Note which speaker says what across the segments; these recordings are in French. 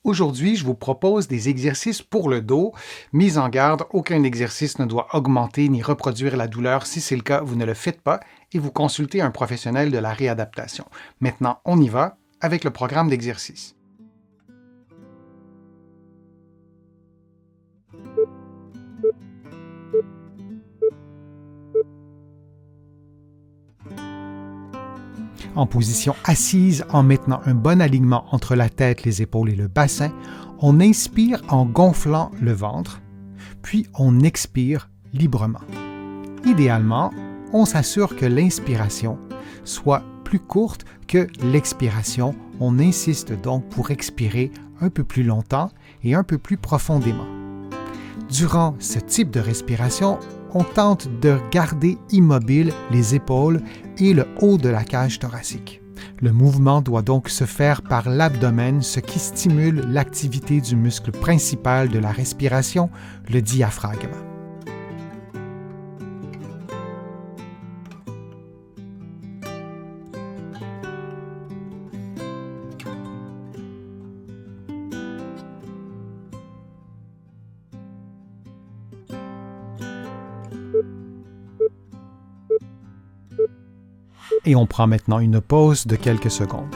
Speaker 1: Aujourd'hui, je vous propose des exercices pour le dos. Mise en garde, aucun exercice ne doit augmenter ni reproduire la douleur. Si c'est le cas, vous ne le faites pas et vous consultez un professionnel de la réadaptation. Maintenant, on y va avec le programme d'exercice. En position assise, en maintenant un bon alignement entre la tête, les épaules et le bassin, on inspire en gonflant le ventre, puis on expire librement. Idéalement, on s'assure que l'inspiration soit plus courte que l'expiration. On insiste donc pour expirer un peu plus longtemps et un peu plus profondément. Durant ce type de respiration, on tente de garder immobiles les épaules et le haut de la cage thoracique. Le mouvement doit donc se faire par l'abdomen, ce qui stimule l'activité du muscle principal de la respiration, le diaphragme. Et on prend maintenant une pause de quelques secondes.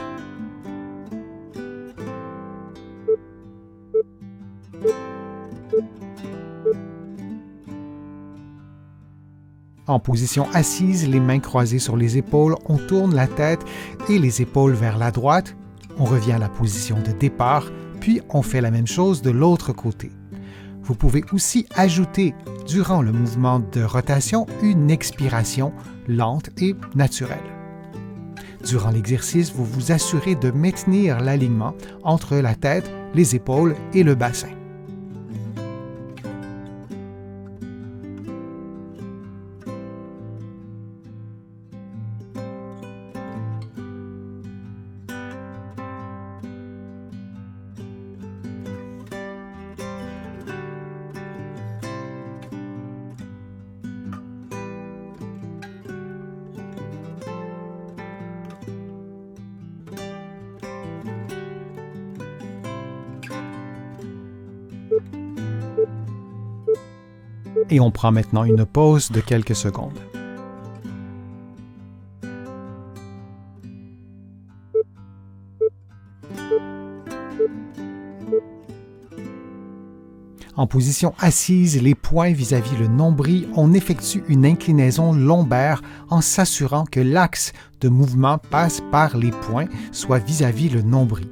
Speaker 1: En position assise, les mains croisées sur les épaules, on tourne la tête et les épaules vers la droite. On revient à la position de départ, puis on fait la même chose de l'autre côté. Vous pouvez aussi ajouter, durant le mouvement de rotation, une expiration lente et naturelle. Durant l'exercice, vous vous assurez de maintenir l'alignement entre la tête, les épaules et le bassin. Et on prend maintenant une pause de quelques secondes. En position assise, les poings vis-à-vis le nombril, on effectue une inclinaison lombaire en s'assurant que l'axe de mouvement passe par les poings, soit vis-à-vis le nombril.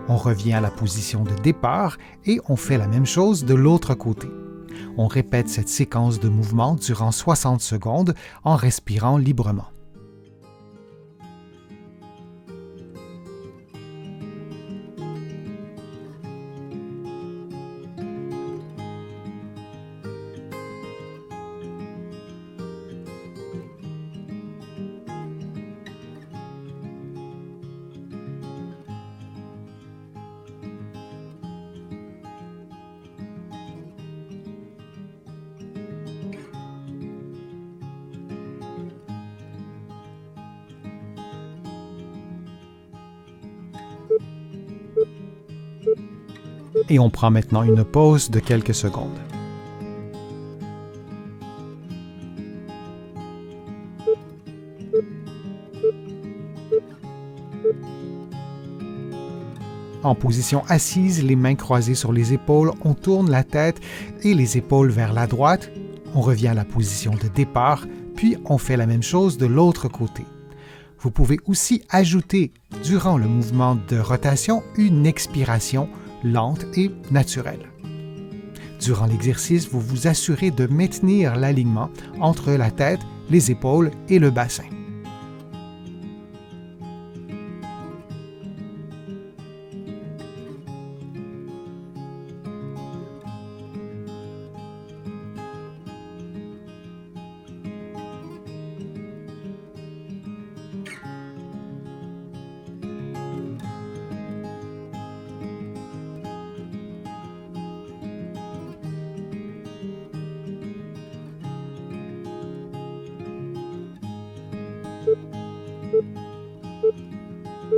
Speaker 1: On revient à la position de départ et on fait la même chose de l'autre côté. On répète cette séquence de mouvements durant 60 secondes en respirant librement. Et on prend maintenant une pause de quelques secondes. En position assise, les mains croisées sur les épaules, on tourne la tête et les épaules vers la droite. On revient à la position de départ, puis on fait la même chose de l'autre côté. Vous pouvez aussi ajouter, durant le mouvement de rotation, une expiration lente et naturelle. Durant l'exercice, vous vous assurez de maintenir l'alignement entre la tête, les épaules et le bassin.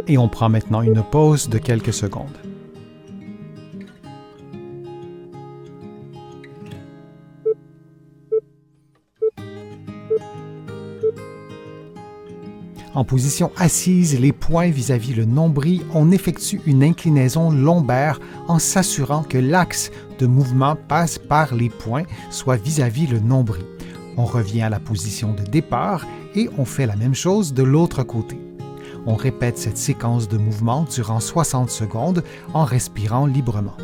Speaker 1: Et on prend maintenant une pause de quelques secondes. En position assise, les poings vis-à-vis le nombril, on effectue une inclinaison lombaire en s'assurant que l'axe de mouvement passe par les poings, soit vis-à-vis le nombril. On revient à la position de départ et on fait la même chose de l'autre côté. On répète cette séquence de mouvements durant 60 secondes en respirant librement.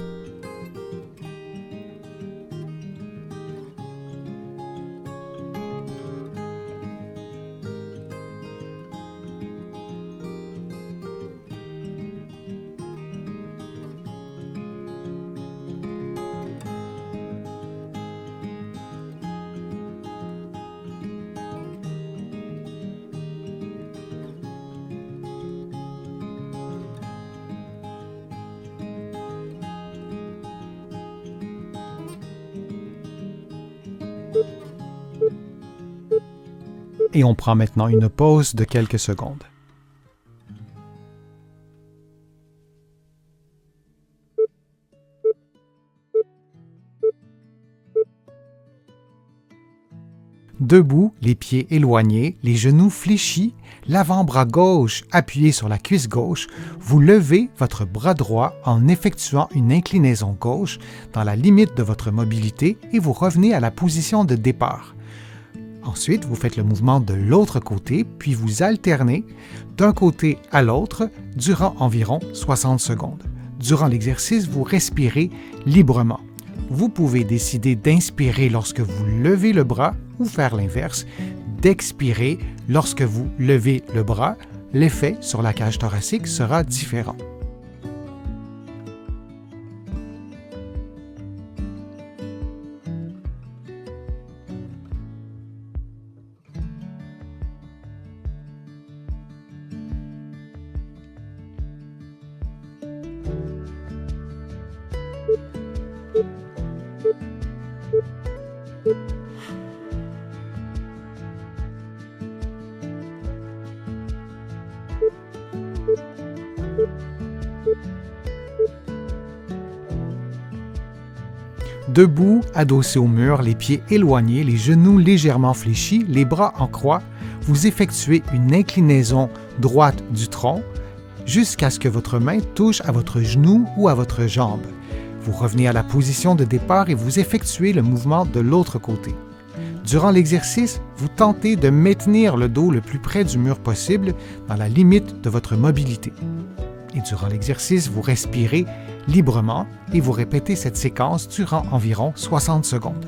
Speaker 1: Et on prend maintenant une pause de quelques secondes. Debout, les pieds éloignés, les genoux fléchis, l'avant-bras gauche appuyé sur la cuisse gauche, vous levez votre bras droit en effectuant une inclinaison gauche dans la limite de votre mobilité et vous revenez à la position de départ. Ensuite, vous faites le mouvement de l'autre côté, puis vous alternez d'un côté à l'autre durant environ 60 secondes. Durant l'exercice, vous respirez librement. Vous pouvez décider d'inspirer lorsque vous levez le bras ou faire l'inverse, d'expirer lorsque vous levez le bras. L'effet sur la cage thoracique sera différent. Debout, adossé au mur, les pieds éloignés, les genoux légèrement fléchis, les bras en croix, vous effectuez une inclinaison droite du tronc jusqu'à ce que votre main touche à votre genou ou à votre jambe. Vous revenez à la position de départ et vous effectuez le mouvement de l'autre côté. Durant l'exercice, vous tentez de maintenir le dos le plus près du mur possible dans la limite de votre mobilité. Et durant l'exercice, vous respirez librement et vous répétez cette séquence durant environ 60 secondes.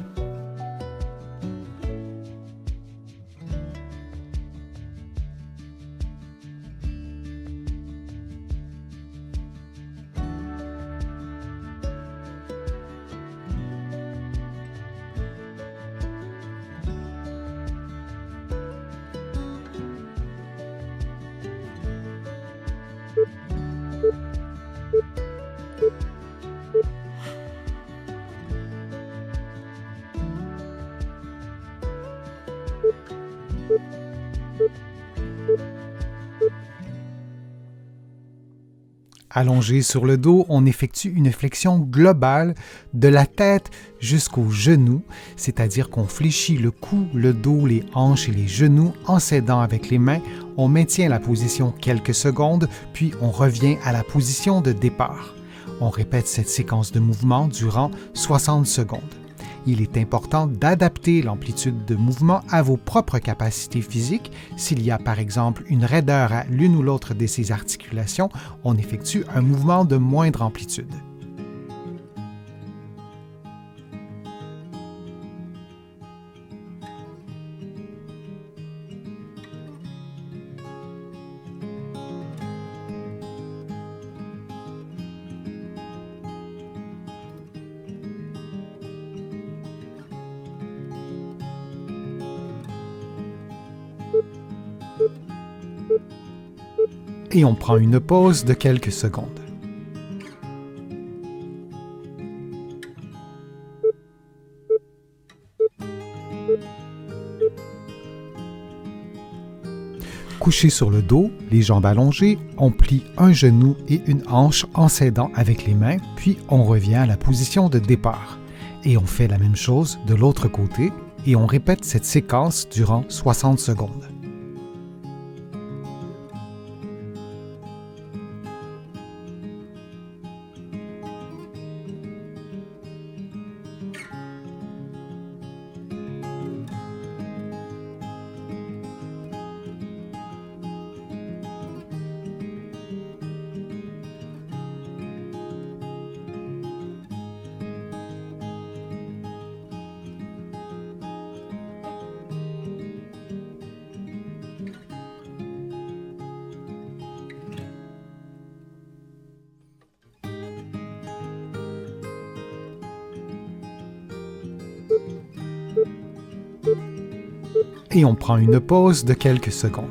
Speaker 1: Allongé sur le dos, on effectue une flexion globale de la tête jusqu'aux genoux, c'est-à-dire qu'on fléchit le cou, le dos, les hanches et les genoux en s'aidant avec les mains. On maintient la position quelques secondes, puis on revient à la position de départ. On répète cette séquence de mouvement durant 60 secondes. Il est important d'adapter l'amplitude de mouvement à vos propres capacités physiques. S'il y a par exemple une raideur à l'une ou l'autre de ces articulations, on effectue un mouvement de moindre amplitude. Et on prend une pause de quelques secondes. Couché sur le dos, les jambes allongées, on plie un genou et une hanche en s'aidant avec les mains, puis on revient à la position de départ. Et on fait la même chose de l'autre côté et on répète cette séquence durant 60 secondes. Et on prend une pause de quelques secondes.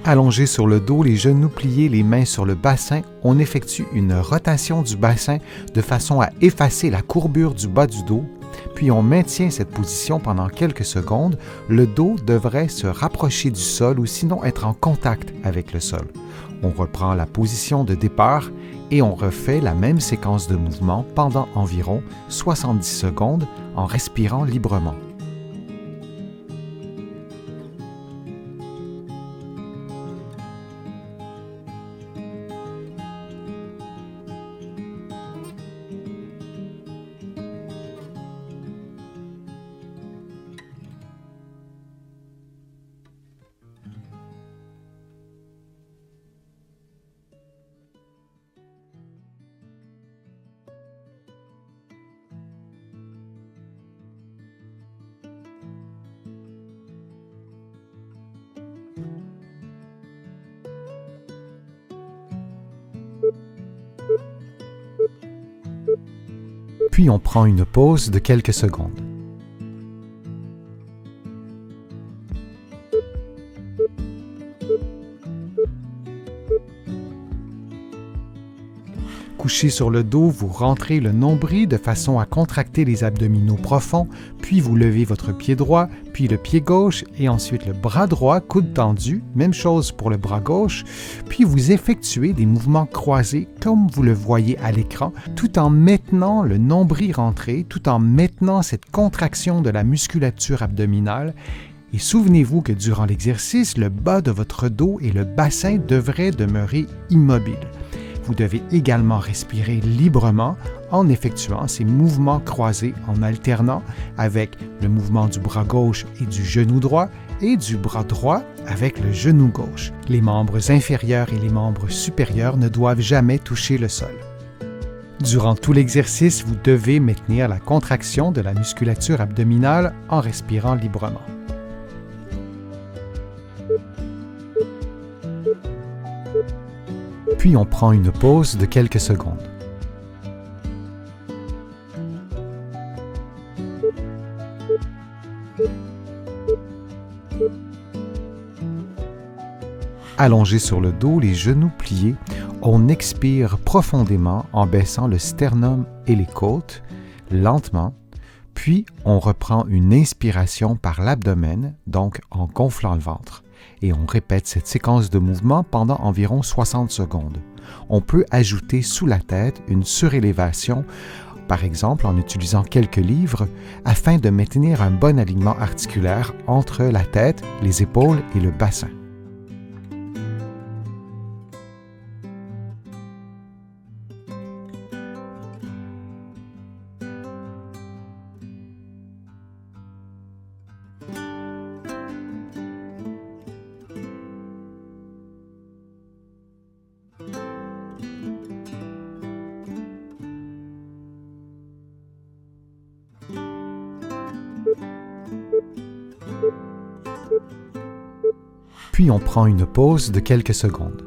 Speaker 1: Allongé sur le dos, les genoux pliés, les mains sur le bassin, on effectue une rotation du bassin de façon à effacer la courbure du bas du dos, puis on maintient cette position pendant quelques secondes. Le dos devrait se rapprocher du sol ou sinon être en contact avec le sol. On reprend la position de départ et on refait la même séquence de mouvements pendant environ 70 secondes en respirant librement. Puis on prend une pause de quelques secondes. Couché sur le dos, vous rentrez le nombril de façon à contracter les abdominaux profonds, puis vous levez votre pied droit, puis le pied gauche et ensuite le bras droit, coude tendu, même chose pour le bras gauche, puis vous effectuez des mouvements croisés comme vous le voyez à l'écran, tout en maintenant le nombril rentré, tout en maintenant cette contraction de la musculature abdominale. Et souvenez-vous que durant l'exercice, le bas de votre dos et le bassin devraient demeurer immobiles. Vous devez également respirer librement en effectuant ces mouvements croisés en alternant avec le mouvement du bras gauche et du genou droit et du bras droit avec le genou gauche. Les membres inférieurs et les membres supérieurs ne doivent jamais toucher le sol. Durant tout l'exercice, vous devez maintenir la contraction de la musculature abdominale en respirant librement. Puis on prend une pause de quelques secondes. Allongé sur le dos, les genoux pliés, on expire profondément en baissant le sternum et les côtes, lentement, puis on reprend une inspiration par l'abdomen, donc en gonflant le ventre. Et on répète cette séquence de mouvements pendant environ 60 secondes. On peut ajouter sous la tête une surélévation, par exemple en utilisant quelques livres, afin de maintenir un bon alignement articulaire entre la tête, les épaules et le bassin. Puis on prend une pause de quelques secondes.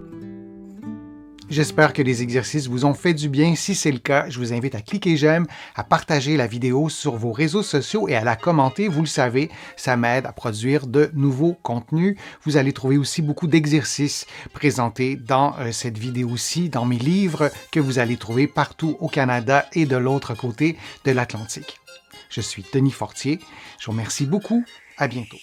Speaker 1: J'espère que les exercices vous ont fait du bien. Si c'est le cas, je vous invite à cliquer j'aime, à partager la vidéo sur vos réseaux sociaux et à la commenter. Vous le savez, ça m'aide à produire de nouveaux contenus. Vous allez trouver aussi beaucoup d'exercices présentés dans cette vidéo-ci, dans mes livres que vous allez trouver partout au Canada et de l'autre côté de l'Atlantique. Je suis Denis Fortier. Je vous remercie beaucoup. À bientôt.